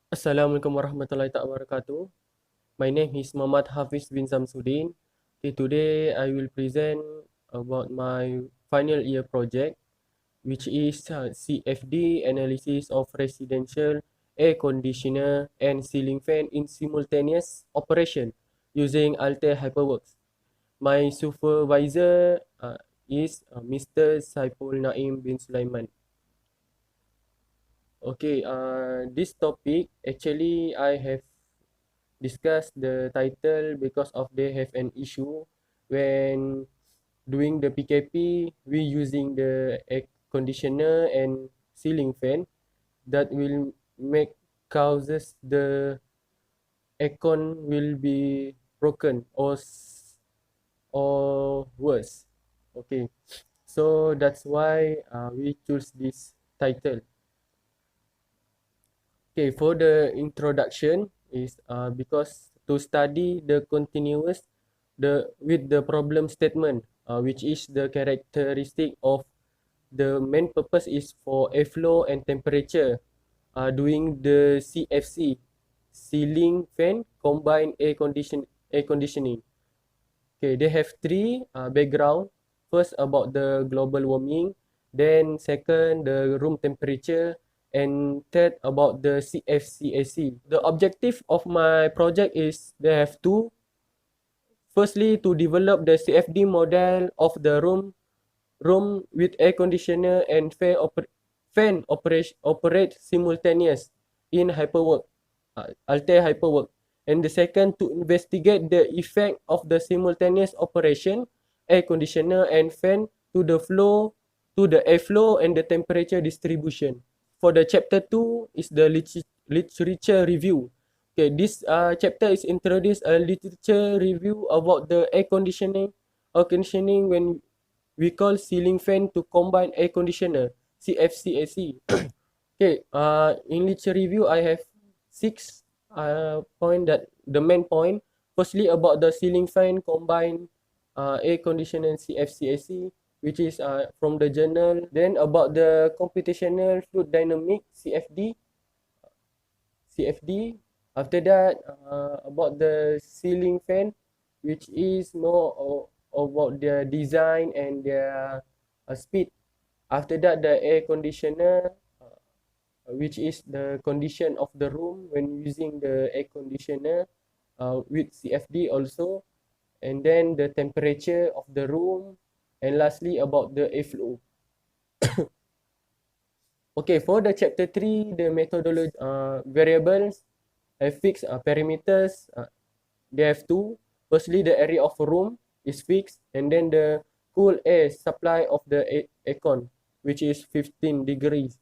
Assalamualaikum warahmatullahi wabarakatuh. My name is Muhammad Hafiz bin Samsudin. Okay, today I will present about my final year project, which is CFD analysis of residential air conditioner and ceiling fan in simultaneous operation using Altair HyperWorks. My supervisor is Mr. Saiful Naim bin Sulaiman. Okay, this topic actually I have discuss the title because of they have an issue when doing the PKP we using the air conditioner and ceiling fan that will make causes the aircon will be broken or worse. Okay, so that's why we choose this title. Okay, for the introduction is because to study the continuous with the problem statement, which is the characteristic of the main purpose is for airflow and temperature, doing the CFC, ceiling fan combined air conditioning. Okay, they have three background. First about the global warming, then second the room temperature, and third about the CFCAC. The objective of my project is they have two. Firstly, to develop the CFD model of the room with air conditioner and fan operate simultaneous in Hyperwork, Altair Hyperwork. And the second, to investigate the effect of the simultaneous operation, air conditioner and fan to the airflow and the temperature distribution. For the chapter 2 is the literature review. Okay, this chapter is introduce a literature review about the air conditioning when we call ceiling fan to combine air conditioner, CFCAC. Okay, in literature review, I have six point that the main point. Firstly, about the ceiling fan combine air conditioner and CFCAC, which is from the journal. Then about the computational fluid dynamic CFD. After that, about the ceiling fan, which is more about their design and their speed. After that, the air conditioner, which is the condition of the room when using the air conditioner with CFD also. And then the temperature of the room. And lastly, about the airflow. Okay, for the chapter 3, the methodology variables have fixed parameters. They have two. Firstly, the area of a room is fixed, and then the cool air supply of the aircon, which is 15 degrees.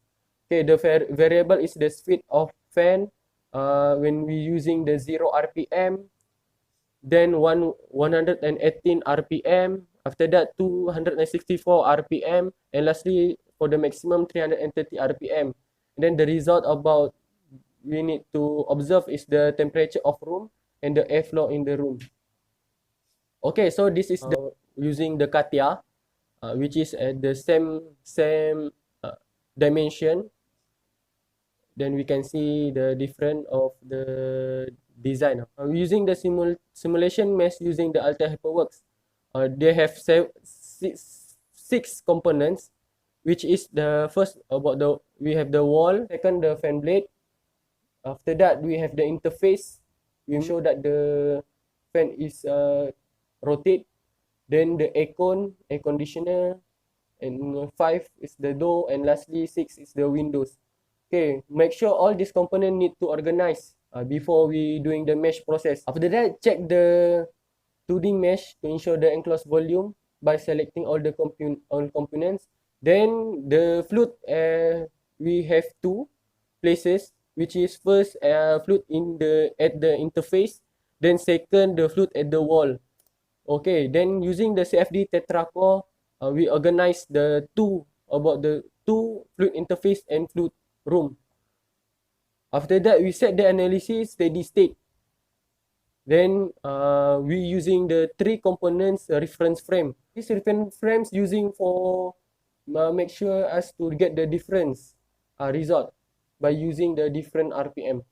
Okay, the variable is the speed of fan when we using the 0 RPM, then 118 RPM, after that 264 RPM, and lastly for the maximum 330 RPM. And then the result about we need to observe is the temperature of room and the airflow in the room. Okay, so this is the using the CATIA, which is at the same dimension. Then we can see the difference of the design. Using the simulation mesh using the Altair HyperWorks, they have six components, which is the first about the we have the wall, second the fan blade. After that we have the interface. We show that the fan is rotate. Then the aircon, air conditioner, and 5 is the door, and lastly 6 is the windows. Okay, make sure all these components need to organize before we doing the mesh process. After that, check the 2D mesh to ensure the enclosed volume by selecting all the all components. Then the fluid, we have two places, which is first fluid at the interface, then second the fluid at the wall. Okay, then using the CFD tetracore, we organize the two fluid interface and fluid room. After that, we set the analysis steady state. Then we using the three components reference frame. This reference frames using for make sure us to get the difference result by using the different RPM.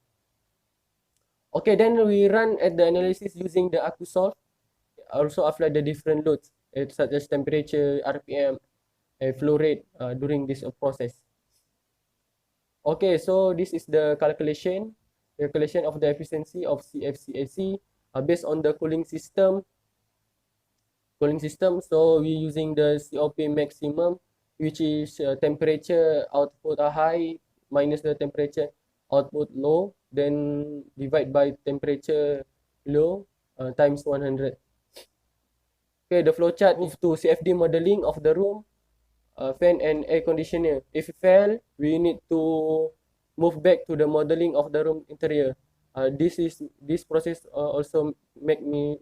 Okay, then we run at the analysis using the AcuSolve. Also apply the different loads, such as temperature, RPM, flow rate during this process. Okay, so this is the calculation of the efficiency of CFCAC based on the cooling system. So we using the COP maximum, which is temperature output high minus the temperature output low, then divide by temperature low times 100. Okay, the flow chart move to CFD modeling of the room, fan and air conditioner. If fail, we need to move back to the modeling of the room interior. This process also make me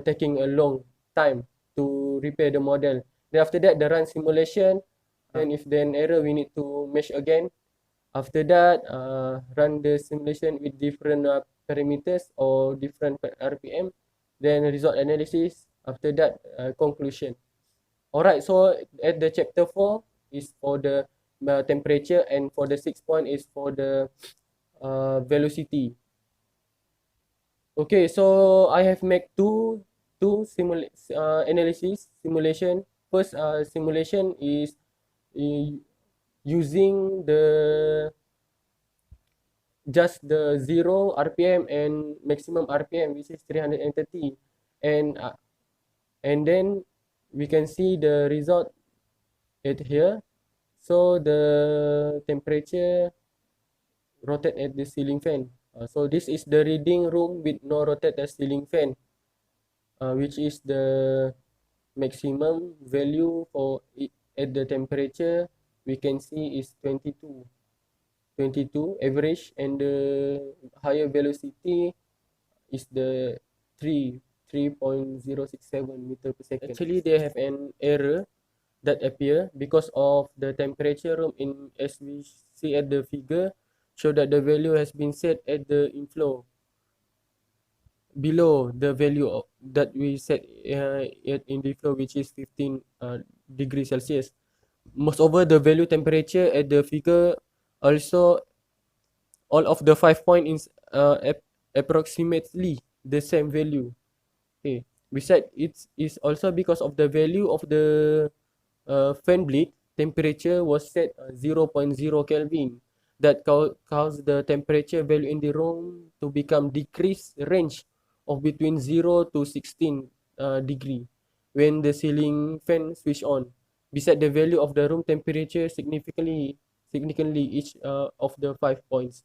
taking a long time to repair the model. Then after that, the run simulation. And if there an error, we need to mesh again. After that, run the simulation with different parameters or different RPM. Then result analysis. After that, conclusion. Alright, so at the chapter 4 is for the temperature, and for the 6 point is for the velocity. Okay, so I have made two simulation. First simulation is using just the 0 RPM and maximum RPM, which is 330, and then we can see the result at here. So the temperature rotate at the ceiling fan. So this is the reading room with no rotate the ceiling fan, which is the maximum value for it at the temperature we can see is 22 average, and the higher velocity is the 3.067 meter per second. Actually, they have an error that appear because of the temperature room in, as we see at the figure, show that the value has been set at the inflow below the value that we set in the flow, which is 15 degrees Celsius. Most over the value temperature at the figure also, all of the 5 point is approximately the same value. Okay, besides it is also because of the value of the fan blade temperature was set 0.0 Kelvin, that caused the temperature value in the room to become decreased range of between 0 to 16 degree when the ceiling fan switch on. Beside the value of the room temperature significantly each of the 5 points.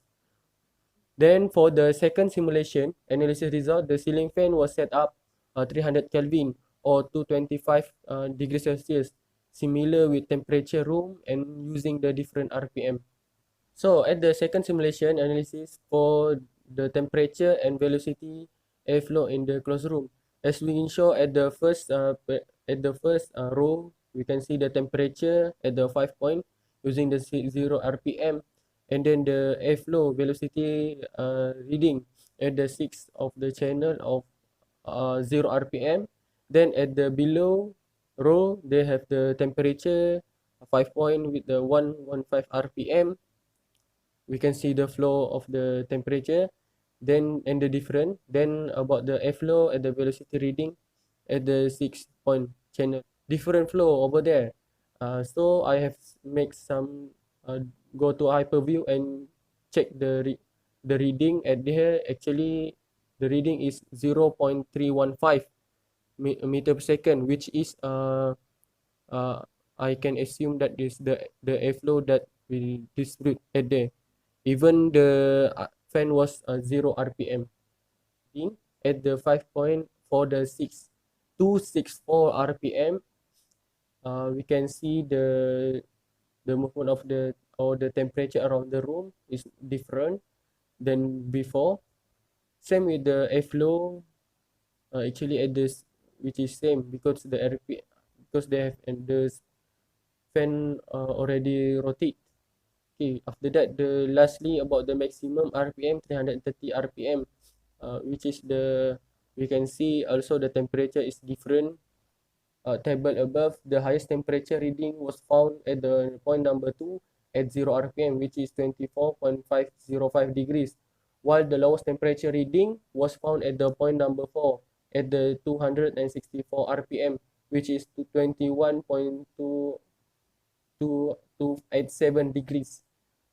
Then for the second simulation analysis result, the ceiling fan was set up 300 Kelvin or 225 degrees Celsius, similar with temperature room and using the different RPM. So at the second simulation analysis for the temperature and velocity airflow in the closed room, as we show at the first row, we can see the temperature at the 5 point using the 0 RPM, and then the airflow velocity reading at the 6 of the channel of 0 RPM. Then at the below row, they have the temperature 5 point with the 115 RPM. We can see the flow of the temperature, then and the different, then about the airflow at the velocity reading at the 6 point channel, different flow over there. So I have make some go to hyperview and check the reading at there. Actually the reading is 0.315 meter per second, which is I can assume that is the airflow that will distribute at there. Even the fan was 0 RPM. At the 5 point for the 6264 RPM, we can see the movement of the temperature around the room is different than before. Same with the airflow, actually at this, which is same because the RPM, because they have, and the fan already rotate. Okay, after that, the lastly about the maximum RPM, 330 RPM, which is the, we can see also the temperature is different. Table above, the highest temperature reading was found at the point number 2 at 0 RPM, which is 24.505 degrees, while the lowest temperature reading was found at the point number 4 at the 264 RPM, which is to 21.287 degrees.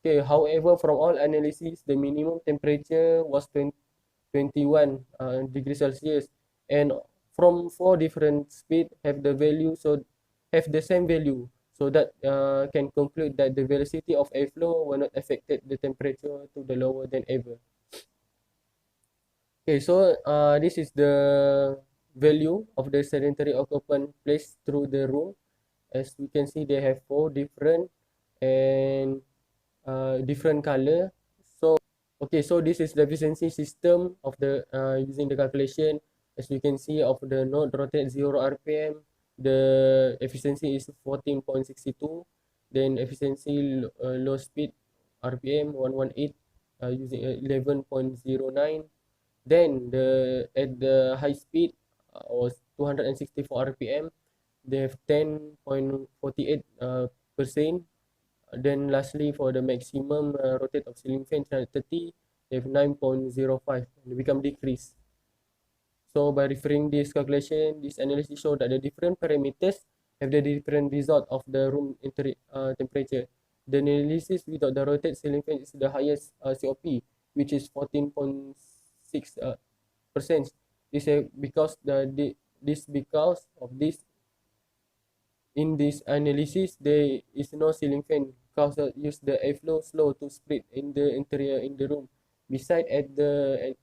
Okay, however, from all analyses, the minimum temperature was 21 degrees Celsius, and from 4 different speed have the value, so have the same value, so that can conclude that the velocity of airflow will not affected the temperature to the lower than ever. Okay, so this is the value of the sedentary occupant placed through the room. As we can see, they have 4 different and different color. So okay, so this is the efficiency system of the using the calculation. As we can see, of the node rotate 0 RPM, the efficiency is 14.62. Then efficiency low speed RPM 118 using 11.09. Then at the high speed was 264 RPM. They have 10.48 percent. Then lastly, for the maximum rotate of ceiling fan 330, they have 9.05. They become decrease. So by referring this calculation, this analysis show that the different parameters have the different result of the room temperature. The analysis without the rotate ceiling fan is the highest COP, which is 14.6%. This because because of this. In this analysis, there is no ceiling fan cause use the airflow slow to spread in the interior in the room. Beside at the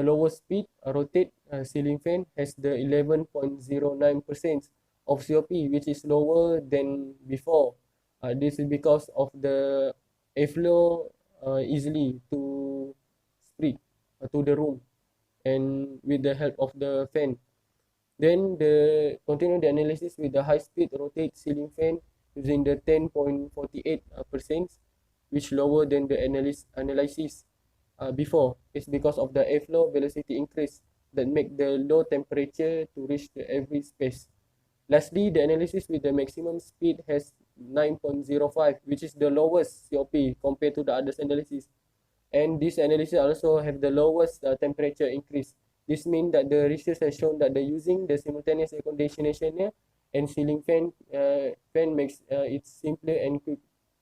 lowest speed, a rotate ceiling fan has the 11.09% of COP, which is lower than before. This is because of the airflow easily to spread to the room and with the help of the fan. Then continue the analysis with the high speed rotate ceiling fan using the 10.48%, which lower than the analysis before. It's because of the airflow velocity increase that make the low temperature to reach the every space. Lastly, the analysis with the maximum speed has 9.05, which is the lowest COP compared to the other analysis. And this analysis also have the lowest temperature increase. This means that the research has shown that using the simultaneous air conditioner and ceiling fan makes it simpler and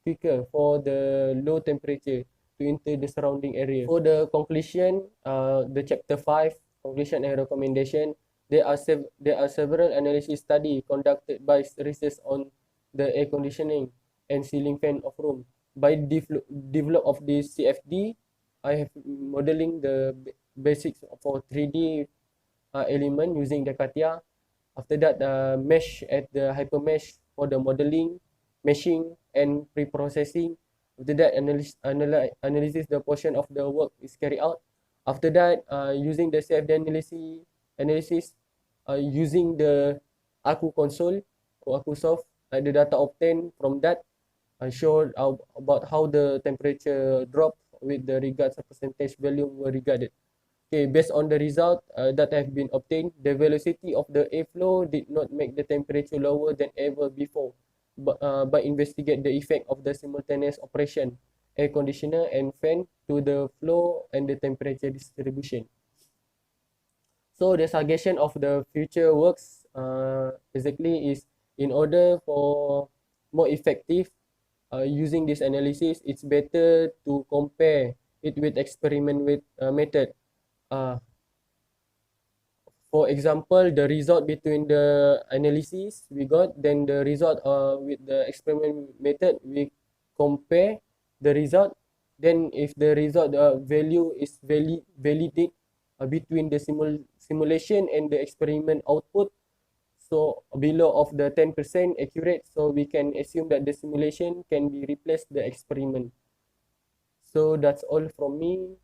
quicker for the low temperature to enter the surrounding area. For the conclusion, the chapter 5, conclusion and recommendation, there are several analysis studies conducted by research on the air conditioning and ceiling fan of room. By develop of this CFD, I have modeling the basics for 3D element using the CATIA. After that, mesh at the hypermesh for the modeling, meshing, and pre-processing. After that, analysis the portion of the work is carried out. After that, using the CFD analysis, using the Aku console or AkuSoft, like the data obtained from that, show about how the temperature drop with the regards of percentage value were regarded. Okay, based on the result that have been obtained, the velocity of the airflow did not make the temperature lower than ever before. But investigate the effect of the simultaneous operation, air conditioner and fan to the flow and the temperature distribution. So the suggestion of the future works basically is, in order for more effective using this analysis, it's better to compare it with experiment with method. For example, the result between the analysis we got, then the result with the experiment method, we compare the result. Then if the result value is validate between the simulation and the experiment output, so below of the 10% accurate, so we can assume that the simulation can be replaced the experiment. So that's all from me.